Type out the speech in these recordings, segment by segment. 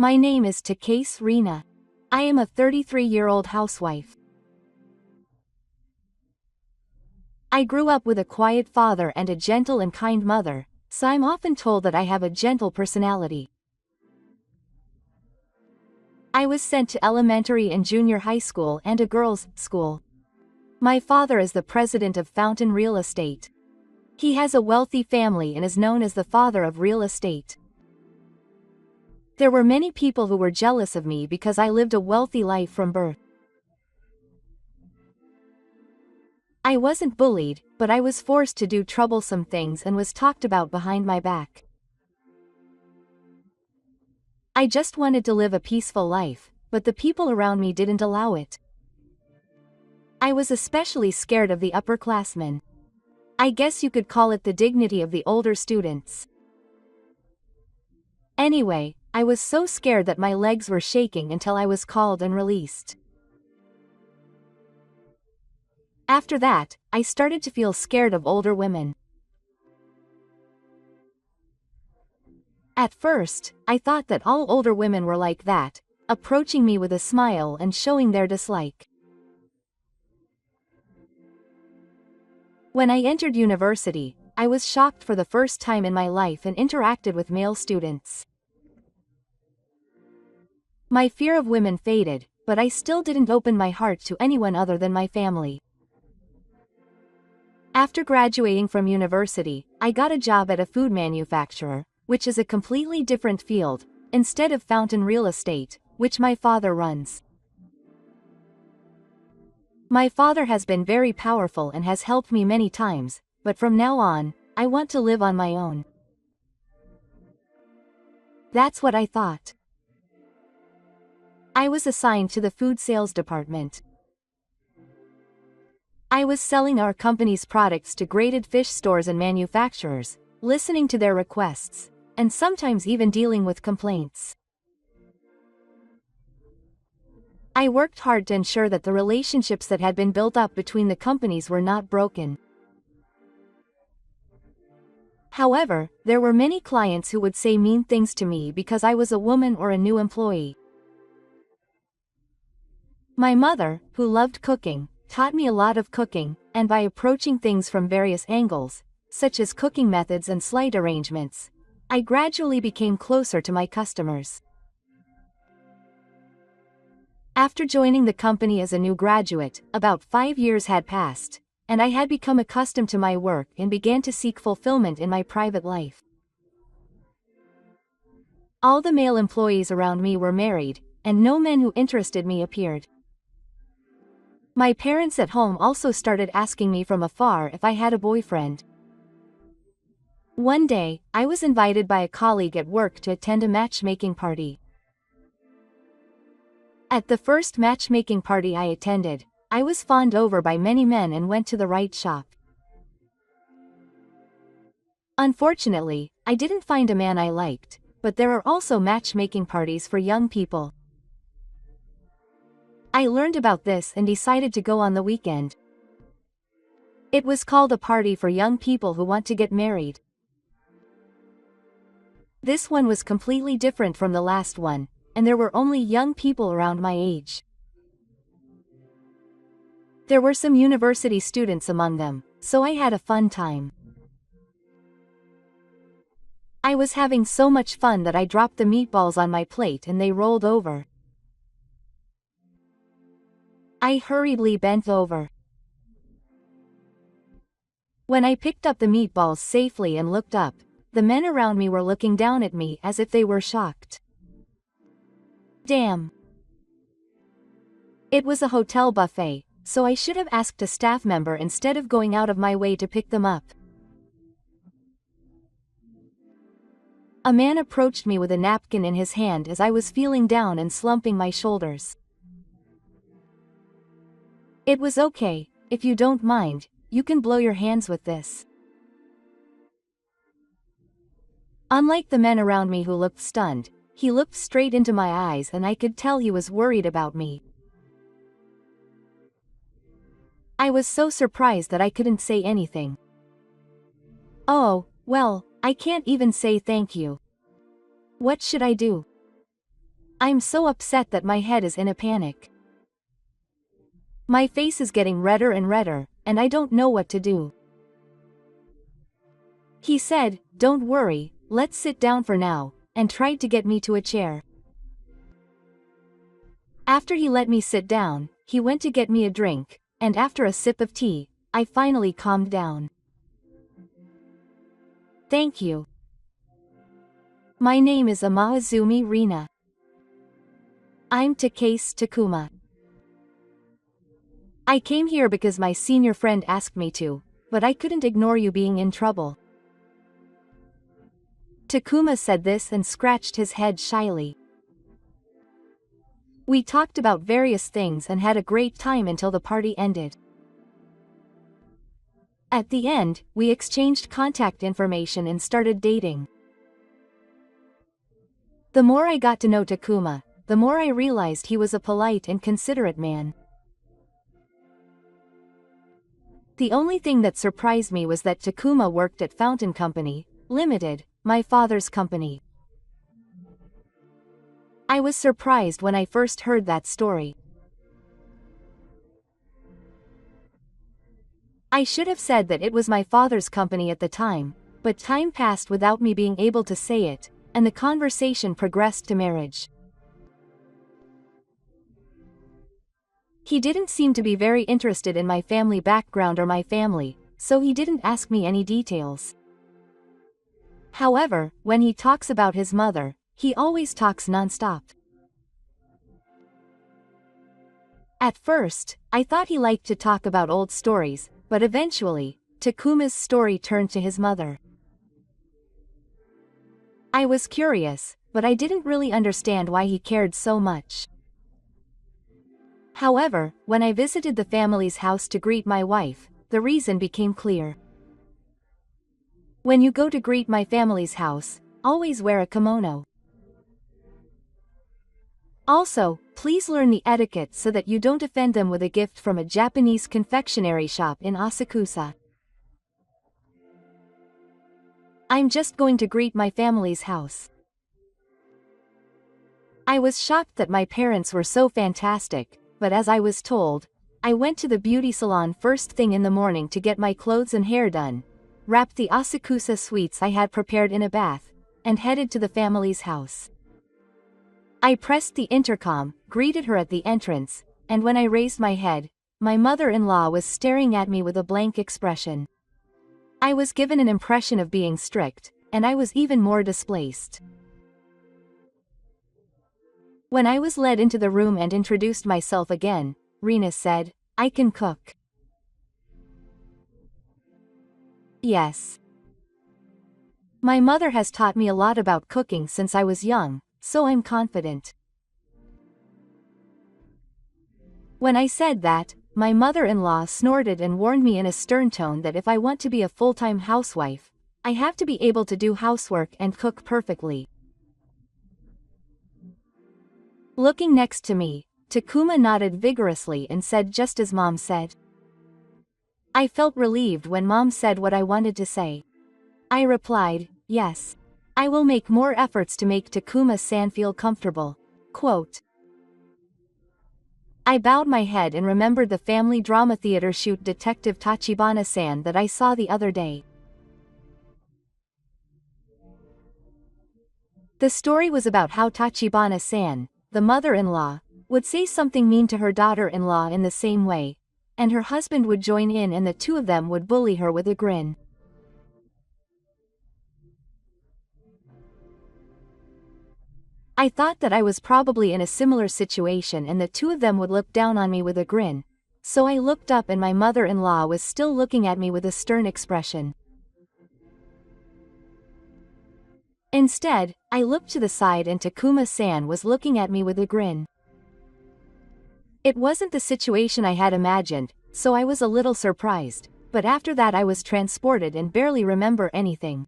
My name is Takase Rina. I am a 33-year-old housewife. I grew up with a quiet father and a gentle and kind mother, so I'm often told that I have a gentle personality. I was sent to elementary and junior high school and a girls' school. My father is the president of Fountain Real Estate. He has a wealthy family and is known as the father of real estate. There were many people who were jealous of me because I lived a wealthy life from birth. I wasn't bullied, but I was forced to do troublesome things and was talked about behind my back. I just wanted to live a peaceful life, but the people around me didn't allow it. I was especially scared of the upperclassmen. I guess you could call it the dignity of the older students. Anyway, I was so scared that my legs were shaking until I was called and released. After that, I started to feel scared of older women. At first, I thought that all older women were like that, approaching me with a smile and showing their dislike. When I entered university, I was shocked for the first time in my life and interacted with male students. My fear of women faded, but I still didn't open my heart to anyone other than my family. After graduating from university, I got a job at a food manufacturer, which is a completely different field, instead of Fountain Real Estate, which my father runs. My father has been very powerful and has helped me many times, but from now on, I want to live on my own. That's what I thought. I was assigned to the food sales department. I was selling our company's products to graded fish stores and manufacturers, listening to their requests, and sometimes even dealing with complaints. I worked hard to ensure that the relationships that had been built up between the companies were not broken. However, there were many clients who would say mean things to me because I was a woman or a new employee. My mother, who loved cooking, taught me a lot of cooking, and by approaching things from various angles, such as cooking methods and slight arrangements, I gradually became closer to my customers. After joining the company as a new graduate, about 5 years had passed, and I had become accustomed to my work and began to seek fulfillment in my private life. All the male employees around me were married, and no men who interested me appeared. My parents at home also started asking me from afar if I had a boyfriend. One day, I was invited by a colleague at work to attend a matchmaking party. At the first matchmaking party I attended, I was fawned over by many men and went to the right shop. Unfortunately, I didn't find a man I liked, but there are also matchmaking parties for young people. I learned about this and decided to go on the weekend. It was called a party for young people who want to get married. This one was completely different from the last one, and there were only young people around my age. There were some university students among them, so I had a fun time. I was having so much fun that I dropped the meatballs on my plate and they rolled over. I hurriedly bent over. When I picked up the meatballs safely and looked up, the men around me were looking down at me as if they were shocked. Damn. It was a hotel buffet, so I should have asked a staff member instead of going out of my way to pick them up. A man approached me with a napkin in his hand as I was feeling down and slumping my shoulders. It was okay, if you don't mind, you can blow your hands with this. Unlike the men around me who looked stunned, he looked straight into my eyes and I could tell he was worried about me. I was so surprised that I couldn't say anything. Well, I can't even say thank you. What should I do? I'm so upset that my head is in a panic. My face is getting redder and redder, and I don't know what to do. He said, "Don't worry, let's sit down for now," and tried to get me to a chair. After he let me sit down, he went to get me a drink, and after a sip of tea, I finally calmed down. Thank you. My name is Amaazumi Rina. I'm Takase Takuma. I came here because my senior friend asked me to, but I couldn't ignore you being in trouble. Takuma said this and scratched his head shyly. We talked about various things and had a great time until the party ended. At the end, we exchanged contact information and started dating. The more I got to know Takuma, the more I realized he was a polite and considerate man. The only thing that surprised me was that Takuma worked at Fountain Company, Limited, my father's company. I was surprised when I first heard that story. I should have said that it was my father's company at the time, but time passed without me being able to say it, and the conversation progressed to marriage. He didn't seem to be very interested in my family background or my family, so he didn't ask me any details. However, when he talks about his mother, he always talks non-stop. At first, I thought he liked to talk about old stories, but eventually, Takuma's story turned to his mother. I was curious, but I didn't really understand why he cared so much. However, when I visited the family's house to greet my wife, the reason became clear. When you go to greet my family's house, always wear a kimono. Also, please learn the etiquette so that you don't offend them with a gift from a Japanese confectionery shop in Asakusa. I'm just going to greet my family's house. I was shocked that my parents were so fantastic, but as I was told, I went to the beauty salon first thing in the morning to get my clothes and hair done, wrapped the Asakusa sweets I had prepared in a bath, and headed to the family's house. I pressed the intercom, greeted her at the entrance, and when I raised my head, my mother-in-law was staring at me with a blank expression. I was given an impression of being strict, and I was even more displaced. When I was led into the room and introduced myself again, Rina said, "I can cook." Yes. My mother has taught me a lot about cooking since I was young, so I'm confident. When I said that, my mother-in-law snorted and warned me in a stern tone that if I want to be a full-time housewife, I have to be able to do housework and cook perfectly. Looking next to me, Takuma nodded vigorously and said just as Mom said. I felt relieved when Mom said what I wanted to say. I replied, "Yes. I will make more efforts to make Takuma-san feel comfortable." Quote. I bowed my head and remembered the family drama theater shoot Detective Tachibana-san that I saw the other day. The story was about how Tachibana-san, the mother-in-law, would say something mean to her daughter-in-law in the same way, and her husband would join in and the two of them would bully her with a grin. I thought that I was probably in a similar situation and the two of them would look down on me with a grin, so I looked up and my mother-in-law was still looking at me with a stern expression. Instead, I looked to the side and Takuma-san was looking at me with a grin. It wasn't the situation I had imagined, so I was a little surprised, but after that I was transported and barely remember anything.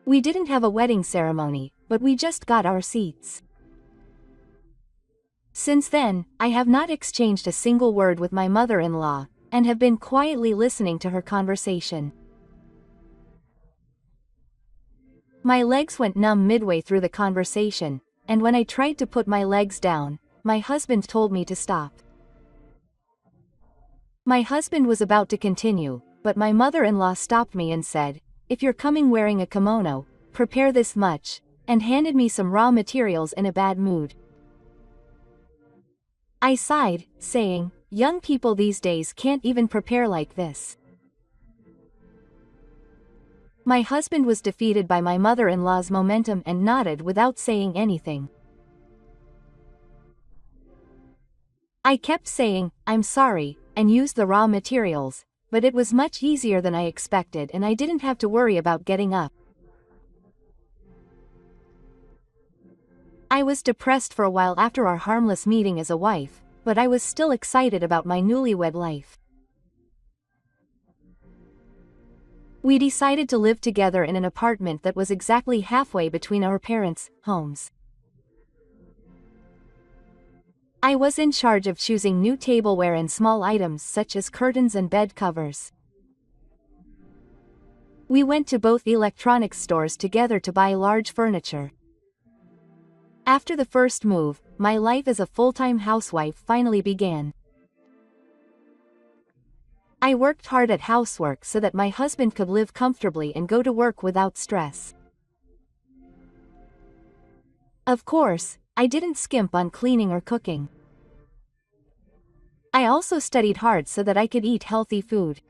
We didn't have a wedding ceremony, but we just got our seats. Since then, I have not exchanged a single word with my mother-in-law, and have been quietly listening to her conversation. My legs went numb midway through the conversation, and when I tried to put my legs down, my husband told me to stop. My husband was about to continue, but my mother-in-law stopped me and said, "If you're coming wearing a kimono, prepare this much," and handed me some raw materials in a bad mood. I sighed, saying, "Young people these days can't even prepare like this." My husband was defeated by my mother-in-law's momentum and nodded without saying anything. I kept saying, "I'm sorry," and used the raw materials, but it was much easier than I expected and I didn't have to worry about getting up. I was depressed for a while after our harmless meeting as a wife, but I was still excited about my newlywed life. We decided to live together in an apartment that was exactly halfway between our parents' homes. I was in charge of choosing new tableware and small items such as curtains and bed covers. We went to both electronics stores together to buy large furniture. After the first move, my life as a full-time housewife finally began. I worked hard at housework so that my husband could live comfortably and go to work without stress. Of course, I didn't skimp on cleaning or cooking. I also studied hard so that I could eat healthy food.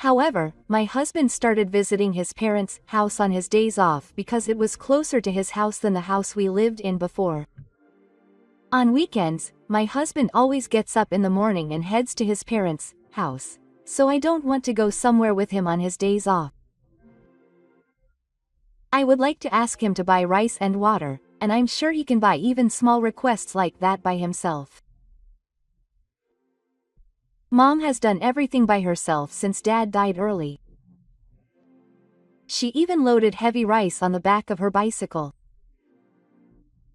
However, my husband started visiting his parents' house on his days off because it was closer to his house than the house we lived in before. On weekends, my husband always gets up in the morning and heads to his parents' house, so I don't want to go somewhere with him on his days off. I would like to ask him to buy rice and water, and I'm sure he can buy even small requests like that by himself. Mom has done everything by herself since Dad died early. She even loaded heavy rice on the back of her bicycle.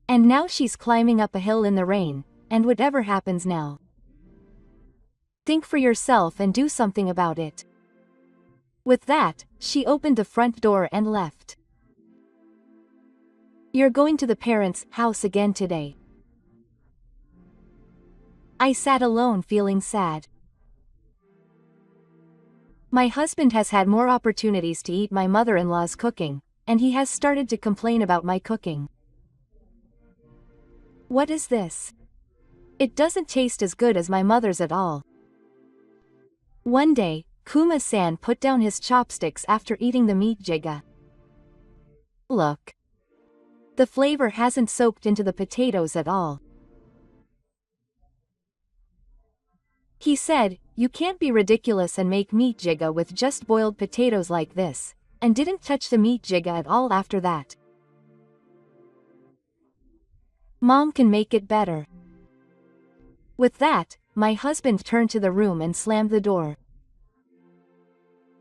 And now she's climbing up a hill in the rain, and whatever happens now, think for yourself and do something about it. With that, she opened the front door and left. You're going to the parents' house again today. I sat alone feeling sad. My husband has had more opportunities to eat my mother-in-law's cooking, and he has started to complain about my cooking. What is this? It doesn't taste as good as my mother's at all. One day, Kuma-san put down his chopsticks after eating the meat jjigae. Look. The flavor hasn't soaked into the potatoes at all. He said, "You can't be ridiculous and make meat jjigae with just boiled potatoes like this," and didn't touch the meat jjigae at all after that. Mom can make it better. With that, my husband turned to the room and slammed the door.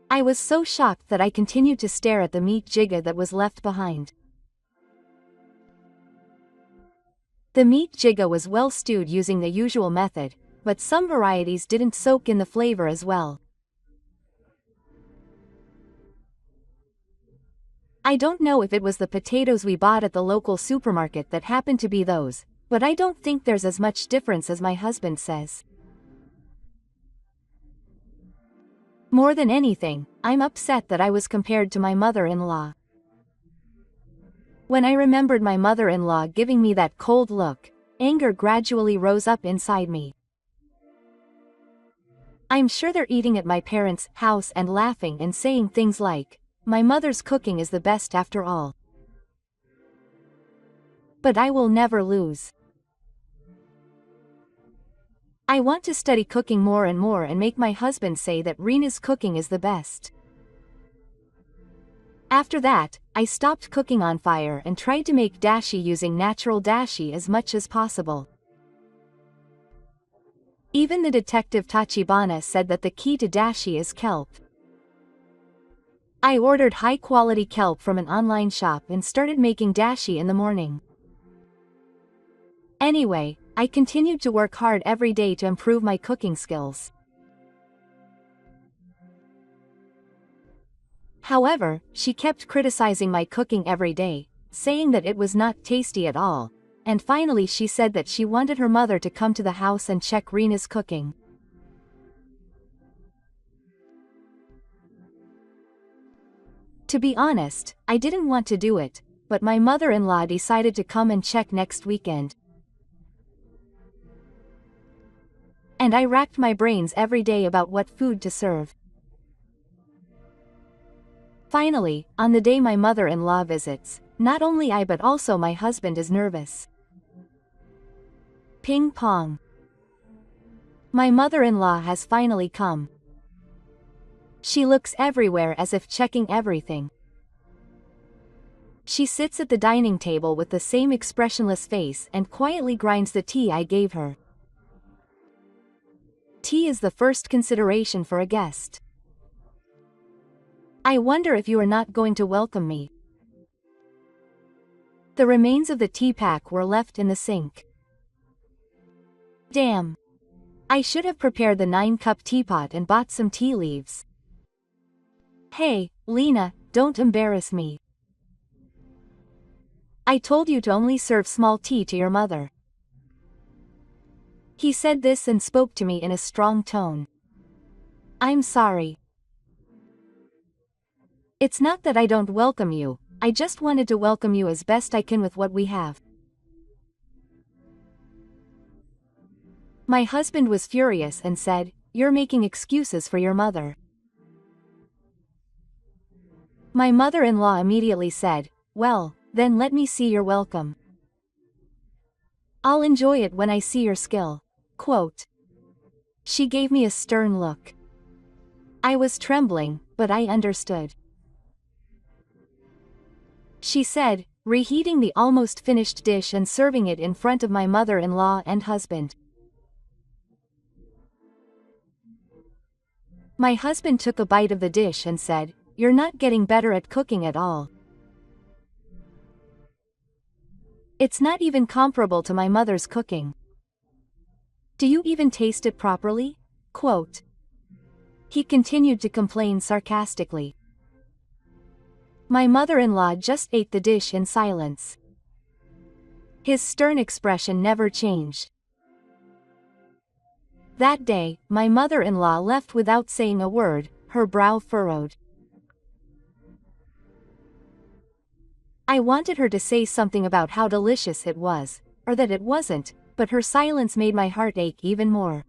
I was so shocked that I continued to stare at the meat jjigae that was left behind. The meat jjigae was well stewed using the usual method, but some varieties didn't soak in the flavor as well. I don't know if it was the potatoes we bought at the local supermarket that happened to be those, but I don't think there's as much difference as my husband says. More than anything, I'm upset that I was compared to my mother-in-law. When I remembered my mother-in-law giving me that cold look, anger gradually rose up inside me. I'm sure they're eating at my parents' house and laughing and saying things like, "My mother's cooking is the best after all." But I will never lose. I want to study cooking more and more and make my husband say that Rena's cooking is the best. After that, I stopped cooking on fire and tried to make dashi using natural dashi as much as possible. Even the detective Tachibana said that the key to dashi is kelp. I ordered high-quality kelp from an online shop and started making dashi in the morning. Anyway, I continued to work hard every day to improve my cooking skills. However, she kept criticizing my cooking every day, saying that it was not tasty at all, and finally she said that she wanted her mother to come to the house and check Rena's cooking. To be honest, I didn't want to do it, but my mother-in-law decided to come and check next weekend. And I racked my brains every day about what food to serve. Finally, on the day my mother-in-law visits, not only I but also my husband is nervous. Ping pong. My mother-in-law has finally come. She looks everywhere as if checking everything. She sits at the dining table with the same expressionless face and quietly grinds the tea I gave her. Tea is the first consideration for a guest. I wonder if you are not going to welcome me. The remains of the tea pack were left in the sink. Damn. I should have prepared the 9-cup teapot and bought some tea leaves. Hey, Lena, don't embarrass me. I told you to only serve small tea to your mother. He said this and spoke to me in a strong tone. I'm sorry. It's not that I don't welcome you, I just wanted to welcome you as best I can with what we have. My husband was furious and said, "You're making excuses for your mother." My mother-in-law immediately said, "Well, then let me see your welcome. I'll enjoy it when I see your skill." Quote. She gave me a stern look. I was trembling, but I understood. She said, reheating the almost finished dish and serving it in front of my mother-in-law and husband. My husband took a bite of the dish and said, "You're not getting better at cooking at all. It's not even comparable to my mother's cooking. Do you even taste it properly?" Quote. He continued to complain sarcastically. My mother-in-law just ate the dish in silence. His stern expression never changed. That day, my mother-in-law left without saying a word, her brow furrowed. I wanted her to say something about how delicious it was, or that it wasn't, but her silence made my heart ache even more.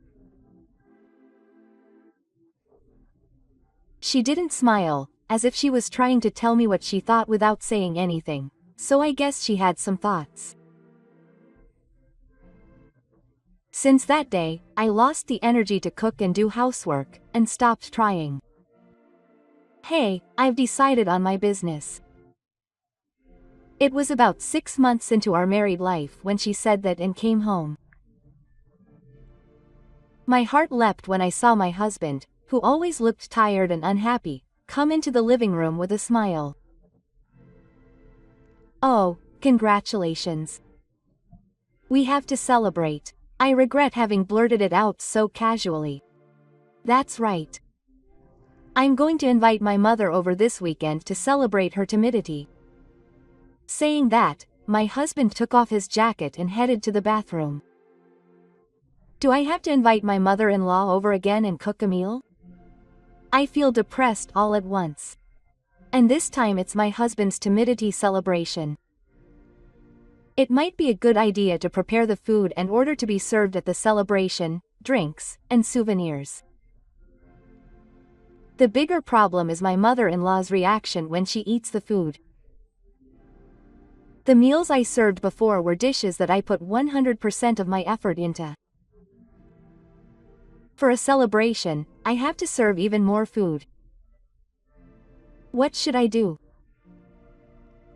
She didn't smile, as if she was trying to tell me what she thought without saying anything, so I guess she had some thoughts. Since that day, I lost the energy to cook and do housework, and stopped trying. Hey, I've decided on my business. It was about 6 months into our married life when she said that and came home. My heart leapt when I saw my husband, who always looked tired and unhappy, come into the living room with a smile. Oh, congratulations. We have to celebrate. I regret having blurted it out so casually. That's right. I'm going to invite my mother over this weekend to celebrate her timidity. Saying that, my husband took off his jacket and headed to the bathroom. Do I have to invite my mother-in-law over again and cook a meal? I feel depressed all at once. And this time it's my husband's timidity celebration. It might be a good idea to prepare the food and order to be served at the celebration, drinks, and souvenirs. The bigger problem is my mother-in-law's reaction when she eats the food. The meals I served before were dishes that I put 100% of my effort into. For a celebration, I have to serve even more food. What should I do?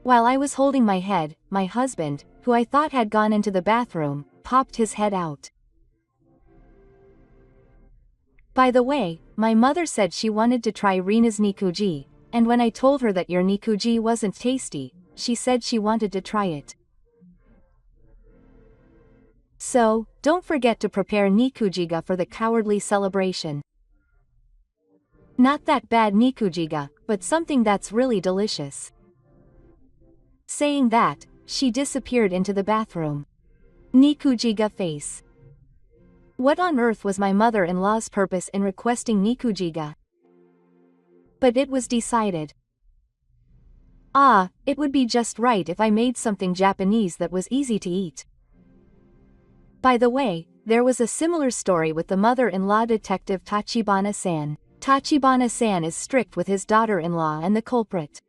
While I was holding my head, my husband, who I thought had gone into the bathroom, popped his head out. By the way, my mother said she wanted to try Rena's nikuji, and when I told her that your nikuji wasn't tasty, she said she wanted to try it. So, don't forget to prepare nikujiga for the cowardly celebration. Not that bad nikujiga, but something that's really delicious. Saying that, she disappeared into the bathroom. Nikujiga face. What on earth was my mother-in-law's purpose in requesting Nikujiga? But it was decided. It would be just right if I made something Japanese that was easy to eat. By the way, there was a similar story with the mother-in-law detective Tachibana-san. Tachibana-san is strict with his daughter-in-law and the culprit.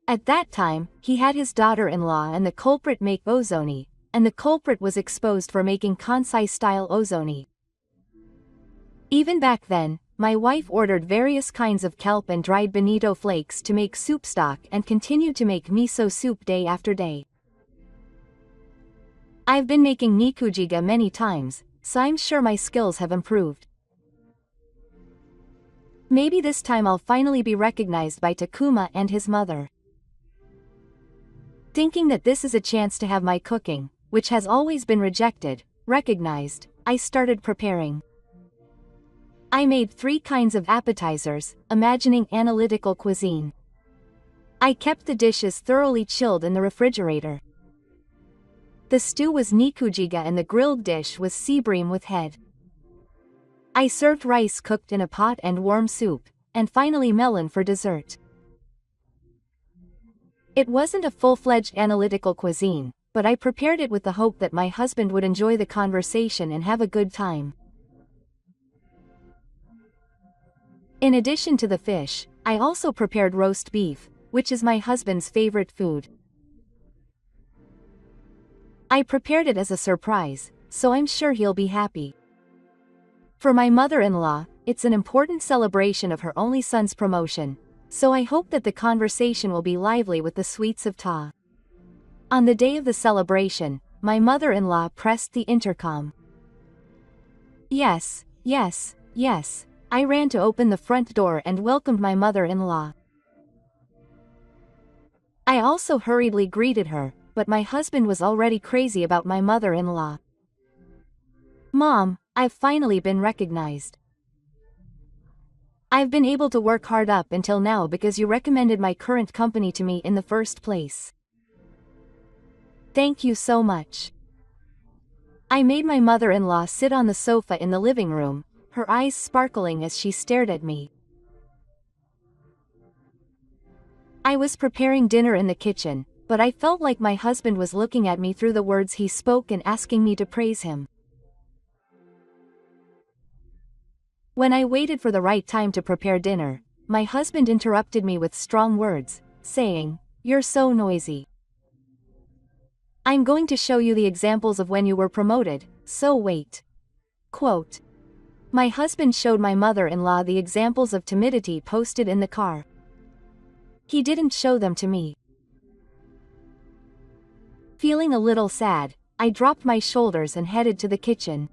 At that time, he had his daughter-in-law and the culprit make ozoni, and the culprit was exposed for making Kansai-style ozoni. Even back then, my wife ordered various kinds of kelp and dried bonito flakes to make soup stock and continued to make miso soup day after day. I've been making nikujiga many times, so I'm sure my skills have improved. Maybe this time I'll finally be recognized by Takuma and his mother. Thinking that this is a chance to have my cooking, which has always been rejected, recognized, I started preparing. I made 3 kinds of appetizers, imagining analytical cuisine. I kept the dishes thoroughly chilled in the refrigerator. The stew was nikujiga and the grilled dish was sea bream with head. I served rice cooked in a pot and warm soup, and finally melon for dessert. It wasn't a full-fledged analytical cuisine, but I prepared it with the hope that my husband would enjoy the conversation and have a good time. In addition to the fish, I also prepared roast beef, which is my husband's favorite food. I prepared it as a surprise, so I'm sure he'll be happy. For my mother-in-law, it's an important celebration of her only son's promotion, so I hope that the conversation will be lively with the sweets of Ta. On the day of the celebration, my mother-in-law pressed the intercom. Yes, yes, yes, I ran to open the front door and welcomed my mother-in-law. I also hurriedly greeted her, but my husband was already crazy about my mother-in-law. Mom, I've finally been recognized. I've been able to work hard up until now because you recommended my current company to me in the first place. Thank you so much. I made my mother-in-law sit on the sofa in the living room, her eyes sparkling as she stared at me. I was preparing dinner in the kitchen, but I felt like my husband was looking at me through the words he spoke and asking me to praise him. When I waited for the right time to prepare dinner, my husband interrupted me with strong words, saying, "You're so noisy. I'm going to show you the examples of when you were promoted, so wait." Quote. My husband showed my mother-in-law the examples of timidity posted in the car. He didn't show them to me. Feeling a little sad, I dropped my shoulders and headed to the kitchen.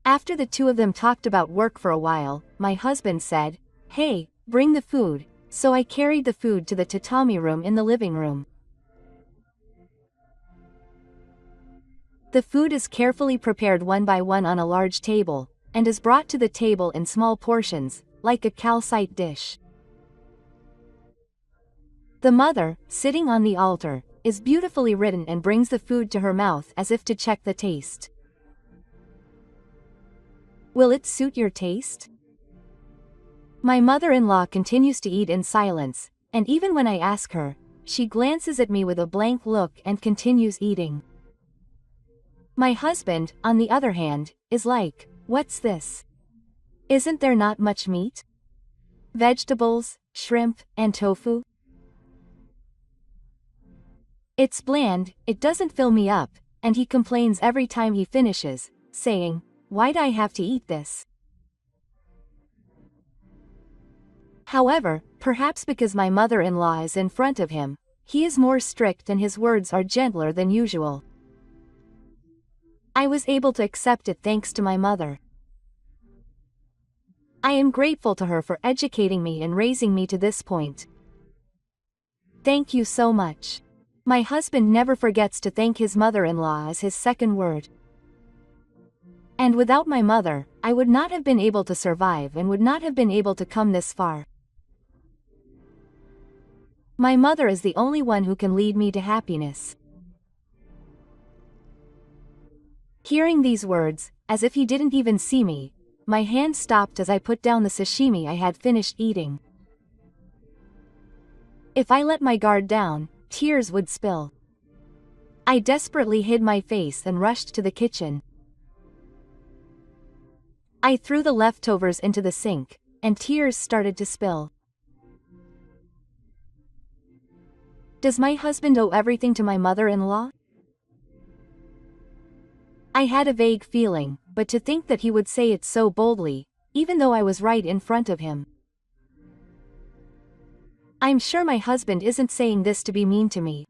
After the two of them talked about work for a while, my husband said, "Hey, bring the food," so I carried the food to the tatami room in the living room. The food is carefully prepared one by one on a large table, and is brought to the table in small portions, like a calcite dish. The mother, sitting on the altar, is beautifully written and brings the food to her mouth as if to check the taste. Will it suit your taste? My mother-in-law continues to eat in silence, and even when I ask her, she glances at me with a blank look and continues eating. My husband, on the other hand, is like, "What's this? Isn't there not much meat? Vegetables, shrimp, and tofu? It's bland, it doesn't fill me up," and he complains every time he finishes, saying, "Why'd I have to eat this?" However, perhaps because my mother-in-law is in front of him, he is more strict and his words are gentler than usual. I was able to accept it thanks to my mother. I am grateful to her for educating me and raising me to this point. Thank you so much. My husband never forgets to thank his mother-in-law as his second word. And without my mother, I would not have been able to survive and would not have been able to come this far. My mother is the only one who can lead me to happiness. Hearing these words, as if he didn't even see me, my hand stopped as I put down the sashimi I had finished eating. If I let my guard down, tears would spill. I desperately hid my face and rushed to the kitchen. I threw the leftovers into the sink, and tears started to spill. Does my husband owe everything to my mother-in-law? I had a vague feeling, but to think that he would say it so boldly, even though I was right in front of him. I'm sure my husband isn't saying this to be mean to me.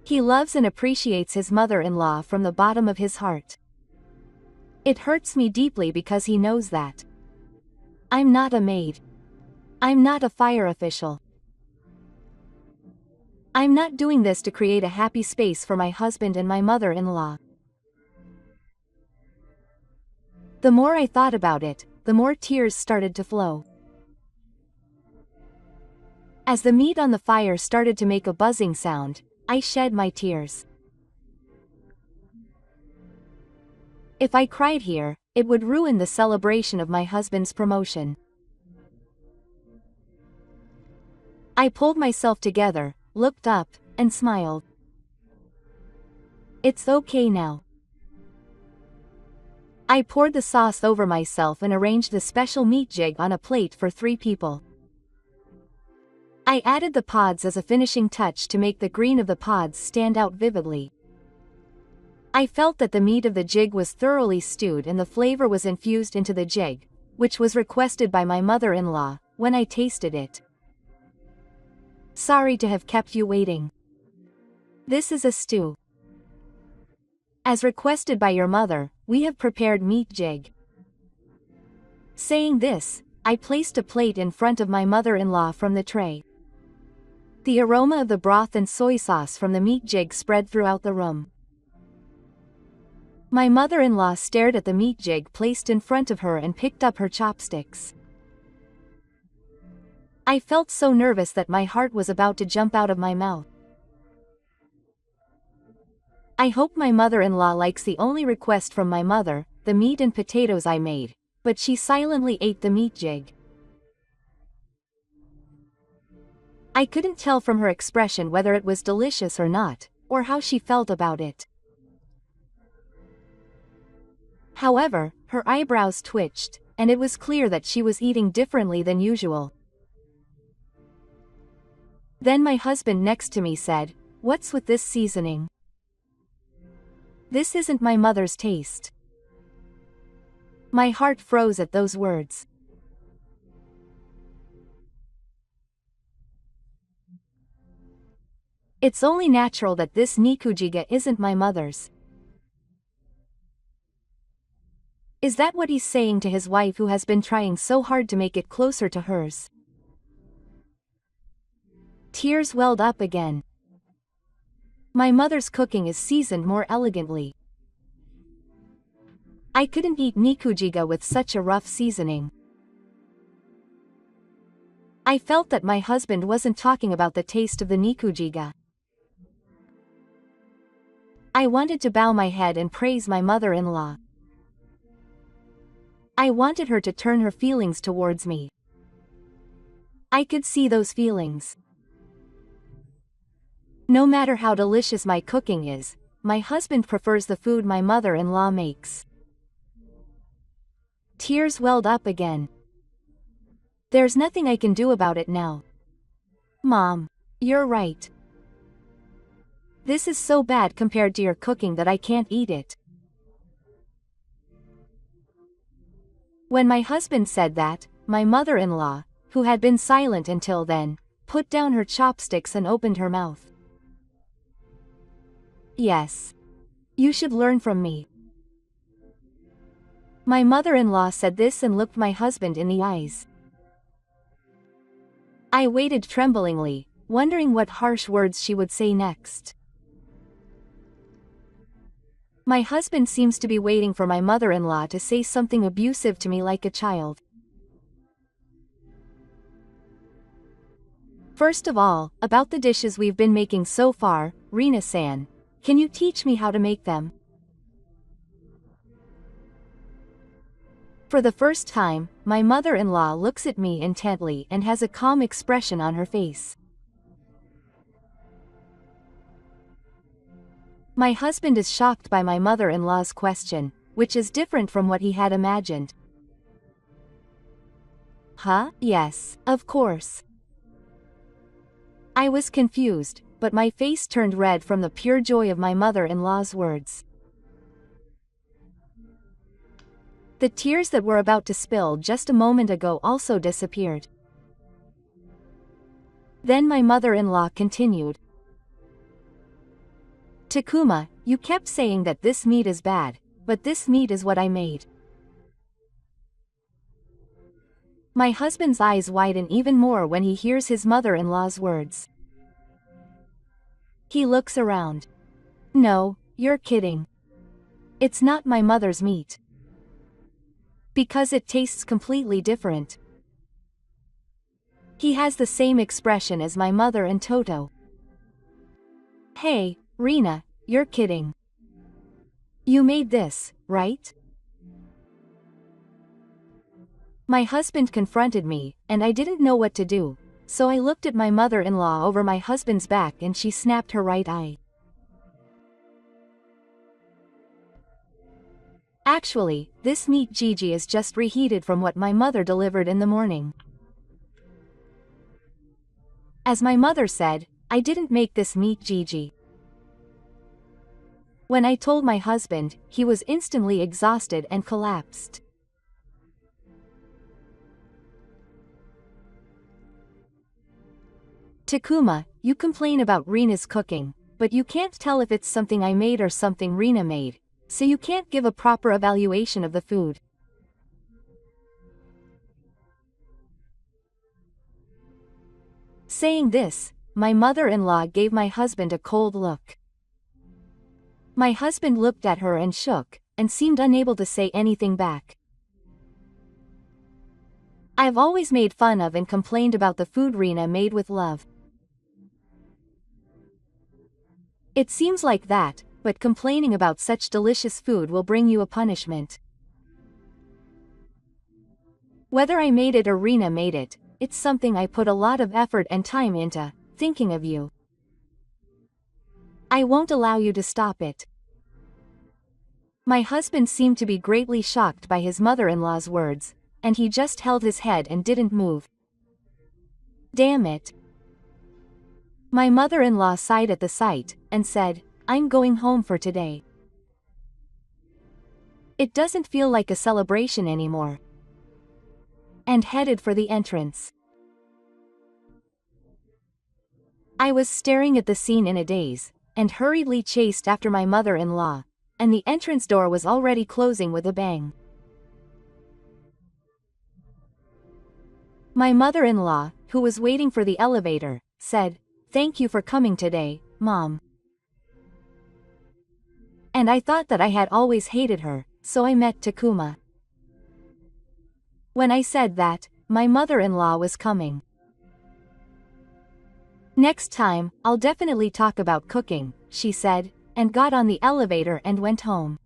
He loves and appreciates his mother-in-law from the bottom of his heart. It hurts me deeply because he knows that. I'm not a maid. I'm not a fire official. I'm not doing this to create a happy space for my husband and my mother-in-law. The more I thought about it, the more tears started to flow. As the meat on the fire started to make a buzzing sound, I shed my tears. If I cried here, it would ruin the celebration of my husband's promotion. I pulled myself together, looked up, and smiled. It's okay now. I poured the sauce over myself and arranged the special meat jig on a plate for 3 people. I added the pods as a finishing touch to make the green of the pods stand out vividly. I felt that the meat of the jig was thoroughly stewed and the flavor was infused into the jig, which was requested by my mother-in-law, when I tasted it. Sorry to have kept you waiting. This is a stew. As requested by your mother, we have prepared meat jig. Saying this, I placed a plate in front of my mother-in-law from the tray. The aroma of the broth and soy sauce from the meat jig spread throughout the room. My mother-in-law stared at the meat jig placed in front of her and picked up her chopsticks. I felt so nervous that my heart was about to jump out of my mouth. I hope my mother-in-law likes the only request from my mother, the meat and potatoes I made, but she silently ate the meat jig. I couldn't tell from her expression whether it was delicious or not, or how she felt about it. However, her eyebrows twitched, and it was clear that she was eating differently than usual. Then my husband next to me said, "What's with this seasoning? This isn't my mother's taste." My heart froze at those words. It's only natural that this nikujiga isn't my mother's. Is that what he's saying to his wife who has been trying so hard to make it closer to hers? Tears welled up again. My mother's cooking is seasoned more elegantly. I couldn't eat nikujiga with such a rough seasoning. I felt that my husband wasn't talking about the taste of the nikujiga. I wanted to bow my head and praise my mother-in-law. I wanted her to turn her feelings towards me. I could see those feelings. No matter how delicious my cooking is, my husband prefers the food my mother-in-law makes. Tears welled up again. There's nothing I can do about it now. Mom, you're right. This is so bad compared to your cooking that I can't eat it. When my husband said that, my mother-in-law, who had been silent until then, put down her chopsticks and opened her mouth. Yes. You should learn from me. My mother-in-law said this and looked my husband in the eyes. I waited tremblingly, wondering what harsh words she would say next. My husband seems to be waiting for my mother-in-law to say something abusive to me like a child. First of all, about the dishes we've been making so far, Rina-san. Can you teach me how to make them? For the first time, my mother-in-law looks at me intently and has a calm expression on her face. My husband is shocked by my mother-in-law's question, which is different from what he had imagined. Huh? Yes, of course. I was confused, but my face turned red from the pure joy of my mother-in-law's words. The tears that were about to spill just a moment ago also disappeared. Then my mother-in-law continued. Takuma, you kept saying that this meat is bad, but this meat is what I made. My husband's eyes widen even more when he hears his mother-in-law's words. He looks around. No, you're kidding. It's not my mother's meat. Because it tastes completely different. He has the same expression as my mother and Toto. Hey, Rina, you're kidding. You made this, right? My husband confronted me, and I didn't know what to do, so I looked at my mother-in-law over my husband's back and she snapped her right eye. Actually, this meat Gigi is just reheated from what my mother delivered in the morning. As my mother said, I didn't make this meat Gigi. When I told my husband, he was instantly exhausted and collapsed. Takuma, you complain about Rina's cooking, but you can't tell if it's something I made or something Rina made, so you can't give a proper evaluation of the food. Saying this, my mother-in-law gave my husband a cold look. My husband looked at her and shook, and seemed unable to say anything back. I've always made fun of and complained about the food Rina made with love. It seems like that, but complaining about such delicious food will bring you a punishment. Whether I made it or Rina made it, it's something I put a lot of effort and time into, thinking of you. I won't allow you to stop it. My husband seemed to be greatly shocked by his mother-in-law's words, and he just held his head and didn't move. Damn it. My mother-in-law sighed at the sight, and said, I'm going home for today. It doesn't feel like a celebration anymore. And headed for the entrance. I was staring at the scene in a daze, and hurriedly chased after my mother-in-law, and the entrance door was already closing with a bang. My mother-in-law, who was waiting for the elevator, said, Thank you for coming today, Mom. And I thought that I had always hated her, so I met Takuma. When I said that, my mother-in-law was coming. Next time, I'll definitely talk about cooking, she said, and got on the elevator and went home.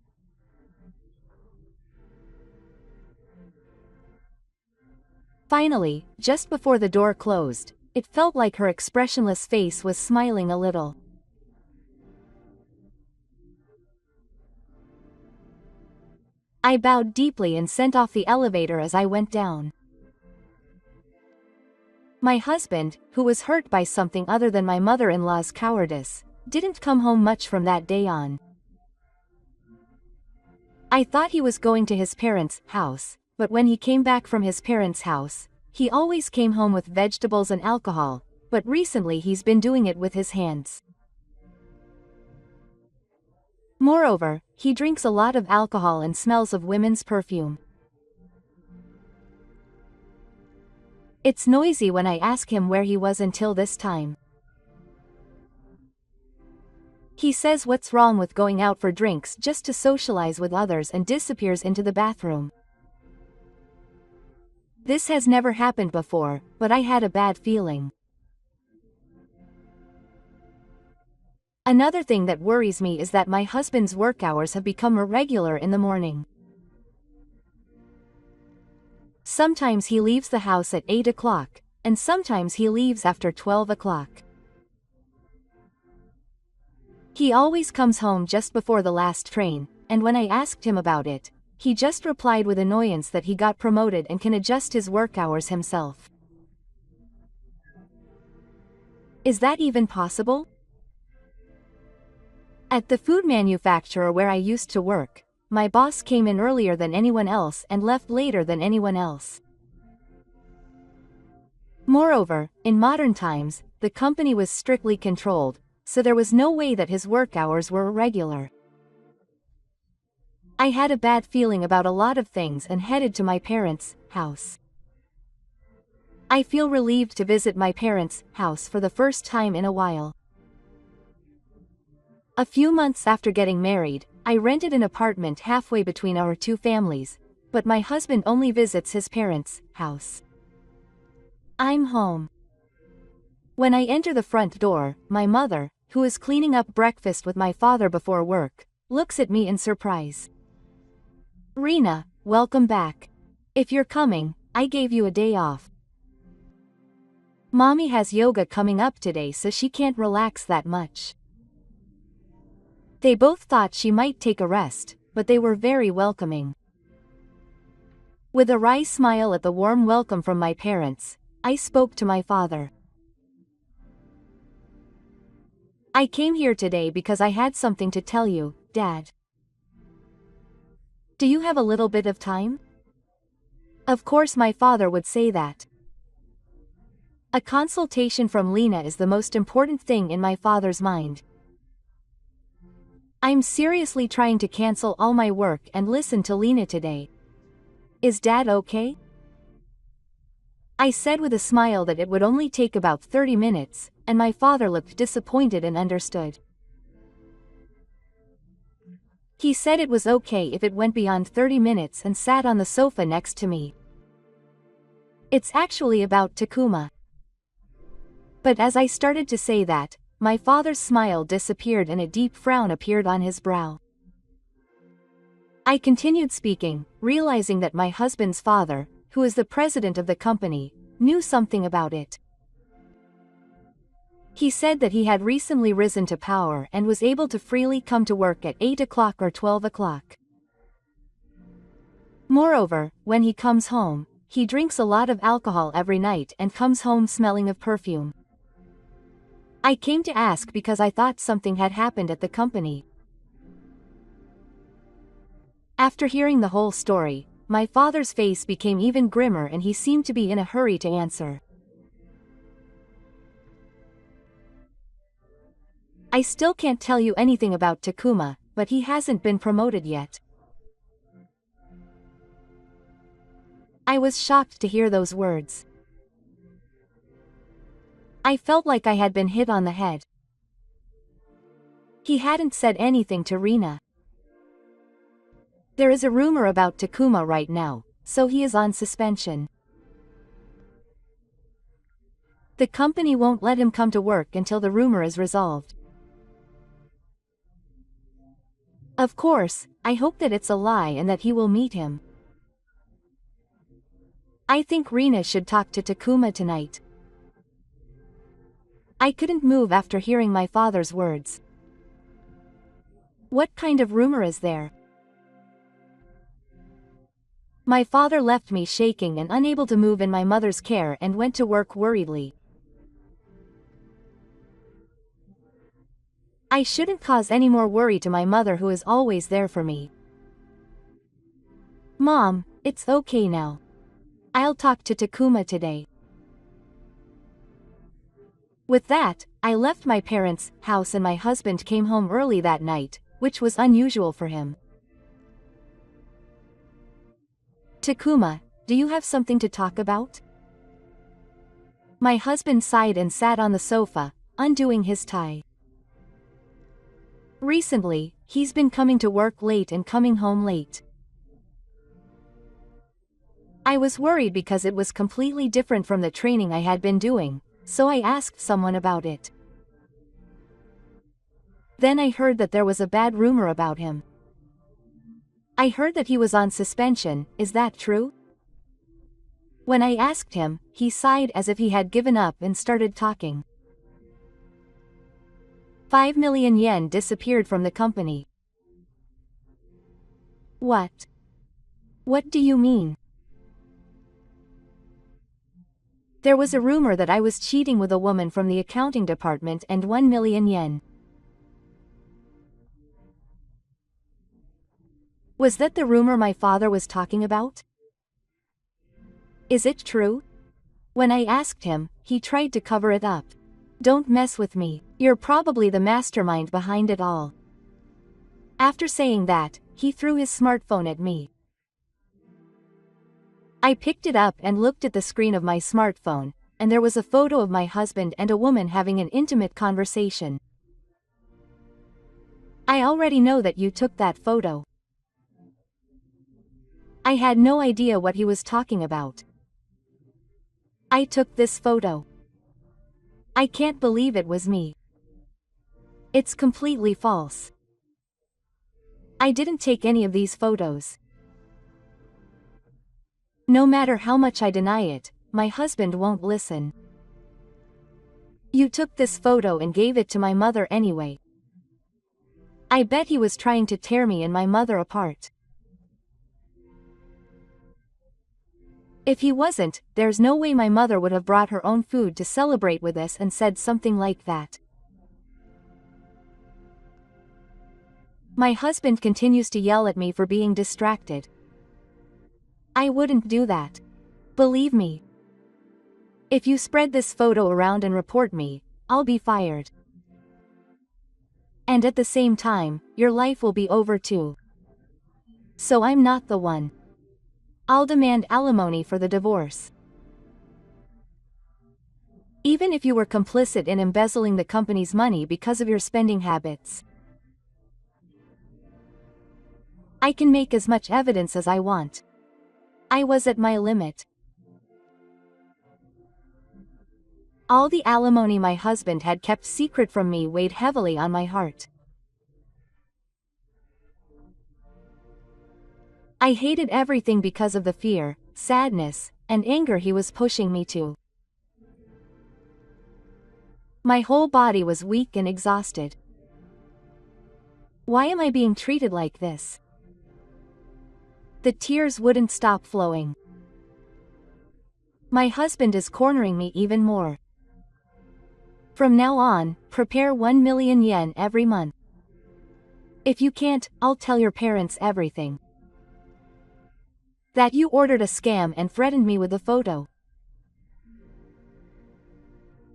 Finally, just before the door closed, it felt like her expressionless face was smiling a little. I bowed deeply and sent off the elevator as I went down. My husband, who was hurt by something other than my mother-in-law's cowardice, didn't come home much from that day on. I thought he was going to his parents' house, but when he came back from his parents' house, he always came home with vegetables and alcohol, but recently he's been doing it with his hands. Moreover, he drinks a lot of alcohol and smells of women's perfume. It's noisy when I ask him where he was until this time. He says what's wrong with going out for drinks just to socialize with others and disappears into the bathroom. This has never happened before, but I had a bad feeling. Another thing that worries me is that my husband's work hours have become irregular in the morning. Sometimes he leaves the house at 8 o'clock, and sometimes he leaves after 12 o'clock. He always comes home just before the last train, and when I asked him about it, he just replied with annoyance that he got promoted and can adjust his work hours himself. Is that even possible? At the food manufacturer where I used to work, my boss came in earlier than anyone else and left later than anyone else. Moreover, in modern times, the company was strictly controlled, so there was no way that his work hours were irregular. I had a bad feeling about a lot of things and headed to my parents' house. I feel relieved to visit my parents' house for the first time in a while. A few months after getting married, I rented an apartment halfway between our two families, but my husband only visits his parents' house. I'm home. When I enter the front door, my mother, who is cleaning up breakfast with my father before work, looks at me in surprise. "Rena, welcome back. If you're coming, I gave you a day off. Mommy has yoga coming up today, so she can't relax that much." They both thought she might take a rest, but they were very welcoming. With a wry smile at the warm welcome from my parents, I spoke to my father. "I came here today because I had something to tell you, Dad. Do you have a little bit of time?" Of course my father would say that. A consultation from Lena is the most important thing in my father's mind. I'm seriously trying to cancel all my work and listen to Lena today. Is Dad okay? I said with a smile that it would only take about 30 minutes, and my father looked disappointed and understood. He said it was okay if it went beyond 30 minutes and sat on the sofa next to me. It's actually about Takuma. But as I started to say that, my father's smile disappeared and a deep frown appeared on his brow. I continued speaking, realizing that my husband's father, who is the president of the company, knew something about it. He said that he had recently risen to power and was able to freely come to work at 8 o'clock or 12 o'clock. Moreover, when he comes home, he drinks a lot of alcohol every night and comes home smelling of perfume. I came to ask because I thought something had happened at the company. After hearing the whole story, my father's face became even grimmer and he seemed to be in a hurry to answer. "I still can't tell you anything about Takuma, but he hasn't been promoted yet." I was shocked to hear those words. I felt like I had been hit on the head. He hadn't said anything to Rena. There is a rumor about Takuma right now, so he is on suspension. The company won't let him come to work until the rumor is resolved. Of course, I hope that it's a lie and that he will meet him. I think Rena should talk to Takuma tonight. I couldn't move after hearing my father's words. What kind of rumor is there? My father left me shaking and unable to move in my mother's care and went to work worriedly. I shouldn't cause any more worry to my mother who is always there for me. "Mom, it's okay now. I'll talk to Takuma today." With that, I left my parents' house and my husband came home early that night, which was unusual for him. "Takuma, do you have something to talk about?" My husband sighed and sat on the sofa, undoing his tie. Recently, he's been coming to work late and coming home late. I was worried because it was completely different from the training I had been doing, so I asked someone about it. Then I heard that there was a bad rumor about him. I heard that he was on suspension, is that true? When I asked him, he sighed as if he had given up and started talking. 5 million yen disappeared from the company. What? What do you mean? There was a rumor that I was cheating with a woman from the accounting department and 1 million yen. Was that the rumor my father was talking about? Is it true? When I asked him, he tried to cover it up. Don't mess with me, you're probably the mastermind behind it all. After saying that, he threw his smartphone at me. I picked it up and looked at the screen of my smartphone, and there was a photo of my husband and a woman having an intimate conversation. I already know that you took that photo. I had no idea what he was talking about. I took this photo. I can't believe it was me. It's completely false. I didn't take any of these photos. No matter how much I deny it, my husband won't listen. You took this photo and gave it to my mother anyway. I bet he was trying to tear me and my mother apart. If he wasn't, there's no way my mother would have brought her own food to celebrate with us and said something like that. My husband continues to yell at me for being distracted. I wouldn't do that. Believe me. If you spread this photo around and report me, I'll be fired. And at the same time, your life will be over too. So I'm not the one. I'll demand alimony for the divorce. Even if you were complicit in embezzling the company's money because of your spending habits. I can make as much evidence as I want. I was at my limit. All the alimony my husband had kept secret from me weighed heavily on my heart. I hated everything because of the fear, sadness, and anger he was pushing me to. My whole body was weak and exhausted. Why am I being treated like this? The tears wouldn't stop flowing. My husband is cornering me even more. From now on, prepare 1 million yen every month. If you can't, I'll tell your parents everything. That you ordered a scam and threatened me with a photo.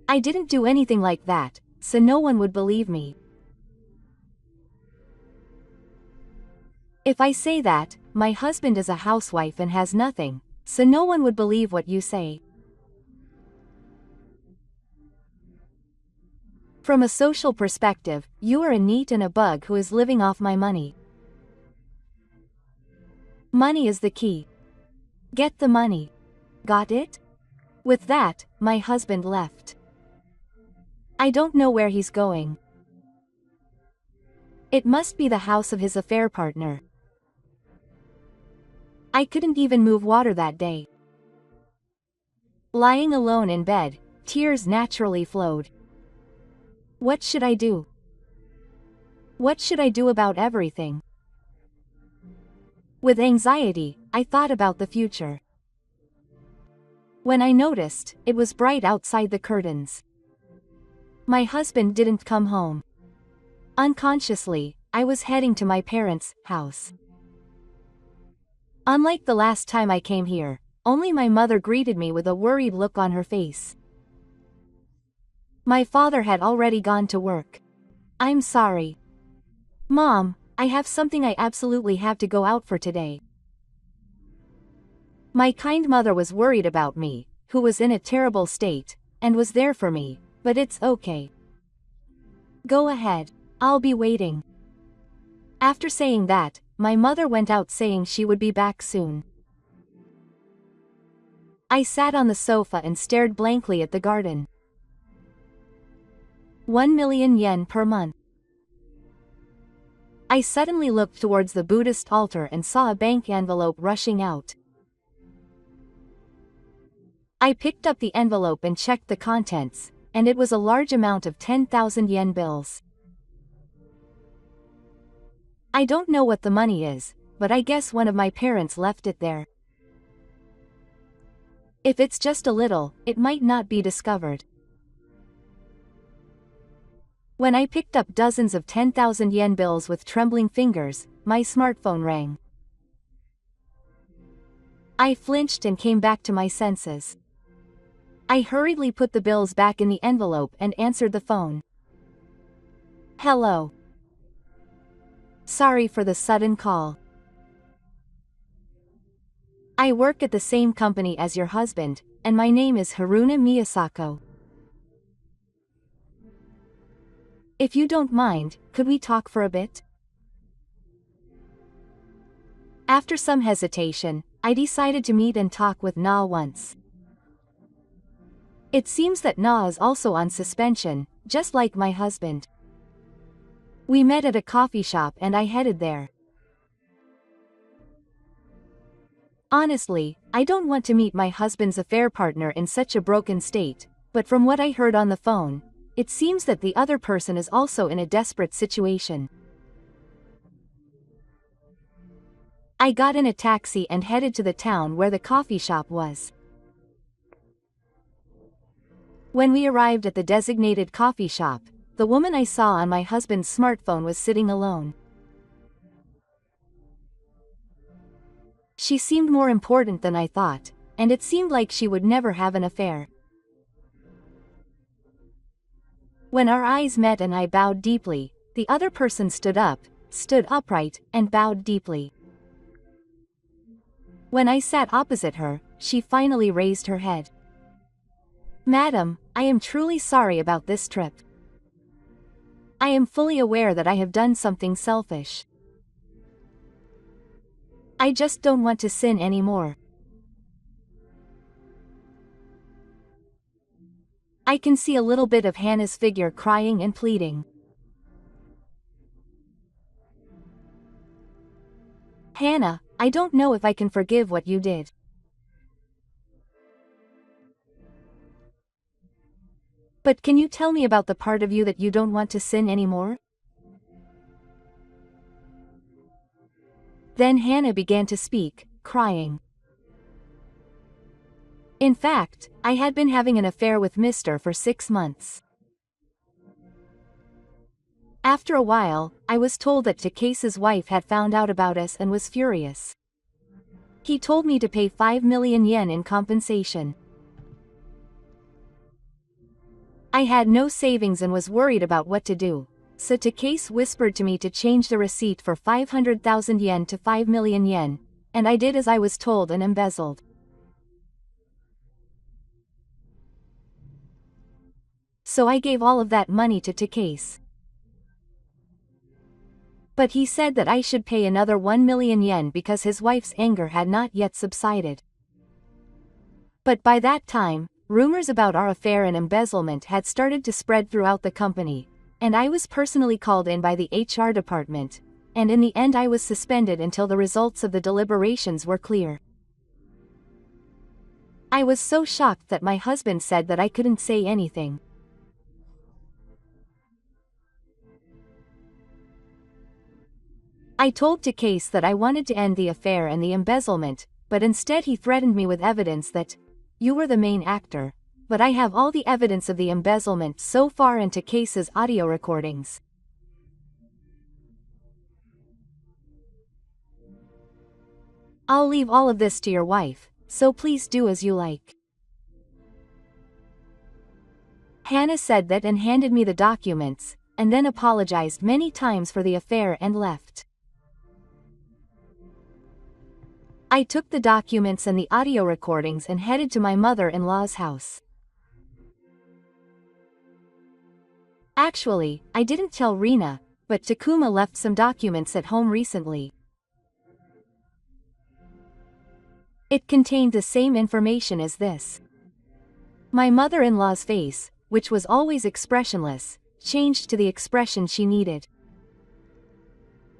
I didn't do anything like that, so no one would believe me. If I say that, my husband is a housewife and has nothing, so no one would believe what you say. From a social perspective, you are a neat and a bug who is living off my money. Money is the key. Get the money. Got it? With that, my husband left. I don't know where he's going. It must be the house of his affair partner. I couldn't even move water that day. Lying alone in bed, tears naturally flowed. What should I do? What should I do about everything? With anxiety, I thought about the future. When I noticed, it was bright outside the curtains. My husband didn't come home. Unconsciously, I was heading to my parents' house. Unlike the last time I came here, only my mother greeted me with a worried look on her face. My father had already gone to work. I'm sorry. Mom, I have something I absolutely have to go out for today. My kind mother was worried about me, who was in a terrible state, and was there for me, but it's okay. Go ahead, I'll be waiting. After saying that, my mother went out saying she would be back soon. I sat on the sofa and stared blankly at the garden. 1 million yen per month. I suddenly looked towards the Buddhist altar and saw a bank envelope rushing out. I picked up the envelope and checked the contents, and it was a large amount of 10,000 yen bills. I don't know what the money is, but I guess one of my parents left it there. If it's just a little, it might not be discovered. When I picked up dozens of 10,000 yen bills with trembling fingers, my smartphone rang. I flinched and came back to my senses. I hurriedly put the bills back in the envelope and answered the phone. Hello. Sorry for the sudden call. I work at the same company as your husband, and my name is Haruna Miyasako. If you don't mind, could we talk for a bit? After some hesitation, I decided to meet and talk with Na once. It seems that Na is also on suspension, just like my husband. We met at a coffee shop and I headed there. Honestly, I don't want to meet my husband's affair partner in such a broken state, but from what I heard on the phone, it seems that the other person is also in a desperate situation. I got in a taxi and headed to the town where the coffee shop was. When we arrived at the designated coffee shop, the woman I saw on my husband's smartphone was sitting alone. She seemed more important than I thought, and it seemed like she would never have an affair. When our eyes met and I bowed deeply, the other person stood upright, and bowed deeply. When I sat opposite her, she finally raised her head. Madam, I am truly sorry about this trip. I am fully aware that I have done something selfish. I just don't want to sin anymore. I can see a little bit of Hannah's figure crying and pleading. Hannah, I don't know if I can forgive what you did. But can you tell me about the part of you that you don't want to sin anymore? Then Hannah began to speak, crying. In fact, I had been having an affair with Mr. for 6 months. After a while, I was told that Takesa's wife had found out about us and was furious. He told me to pay 5 million yen in compensation. I had no savings and was worried about what to do, so Takase whispered to me to change the receipt for 500,000 yen to 5 million yen, and I did as I was told and embezzled. So I gave all of that money to Takase. But he said that I should pay another 1 million yen because his wife's anger had not yet subsided. But by that time, rumors about our affair and embezzlement had started to spread throughout the company, and I was personally called in by the HR department, and in the end I was suspended until the results of the deliberations were clear. I was so shocked that my husband said that I couldn't say anything. I told Takase that I wanted to end the affair and the embezzlement, but instead he threatened me with evidence that, "You were the main actor, but I have all the evidence of the embezzlement so far and Takesa's audio recordings." I'll leave all of this to your wife, so please do as you like. Hannah said that and handed me the documents, and then apologized many times for the affair and left. I took the documents and the audio recordings and headed to my mother-in-law's house. Actually, I didn't tell Rina, but Takuma left some documents at home recently. It contained the same information as this. My mother-in-law's face, which was always expressionless, changed to the expression she needed.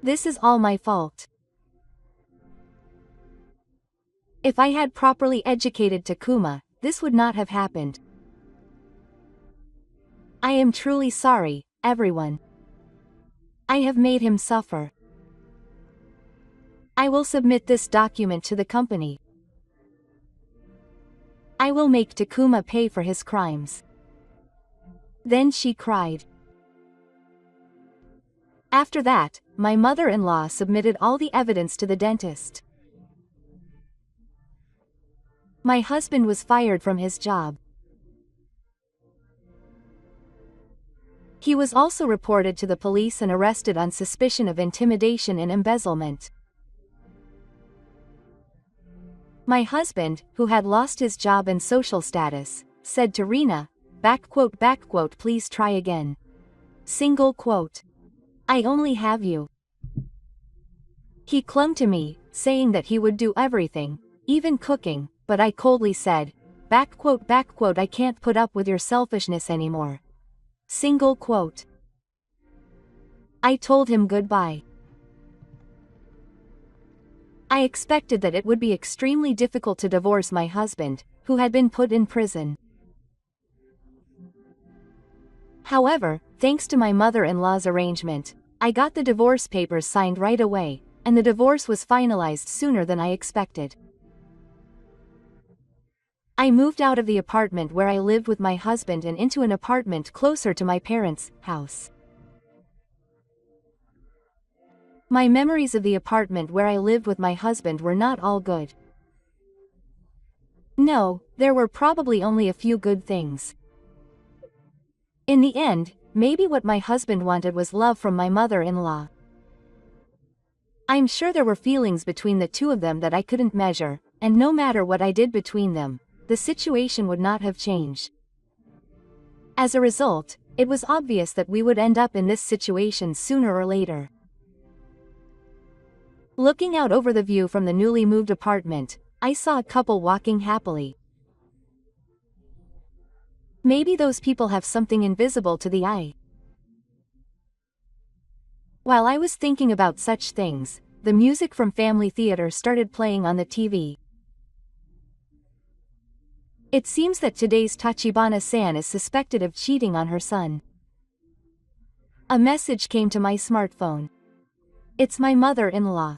This is all my fault. If I had properly educated Takuma, this would not have happened. I am truly sorry, everyone. I have made him suffer. I will submit this document to the company. I will make Takuma pay for his crimes. Then she cried. After that, my mother-in-law submitted all the evidence to the dentist. My husband was fired from his job. He was also reported to the police and arrested on suspicion of intimidation and embezzlement. My husband, who had lost his job and social status, said to Rina, "Please try again. I only have you." He clung to me, saying that he would do everything, even cooking, but I coldly said, "I can't put up with your selfishness anymore." I told him goodbye. I expected that it would be extremely difficult to divorce my husband, who had been put in prison. However, thanks to my mother-in-law's arrangement, I got the divorce papers signed right away, and the divorce was finalized sooner than I expected. I moved out of the apartment where I lived with my husband and into an apartment closer to my parents' house. My memories of the apartment where I lived with my husband were not all good. No, there were probably only a few good things. In the end, maybe what my husband wanted was love from my mother-in-law. I'm sure there were feelings between the two of them that I couldn't measure, and no matter what I did between them, the situation would not have changed. As a result, it was obvious that we would end up in this situation sooner or later. Looking out over the view from the newly moved apartment, I saw a couple walking happily. Maybe those people have something invisible to the eye. While I was thinking about such things, the music from Family Theater started playing on the TV. It seems that today's Tachibana-san is suspected of cheating on her son. A message came to my smartphone. It's my mother-in-law.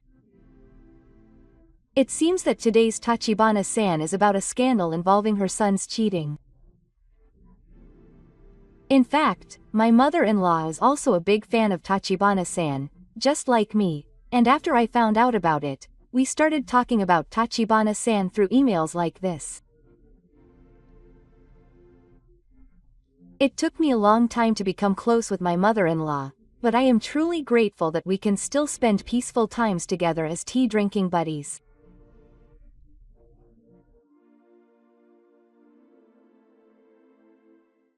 It seems that today's Tachibana-san is about a scandal involving her son's cheating. In fact, my mother-in-law is also a big fan of Tachibana-san, just like me, and after I found out about it, we started talking about Tachibana-san through emails like this. It took me a long time to become close with my mother-in-law, but I am truly grateful that we can still spend peaceful times together as tea-drinking buddies.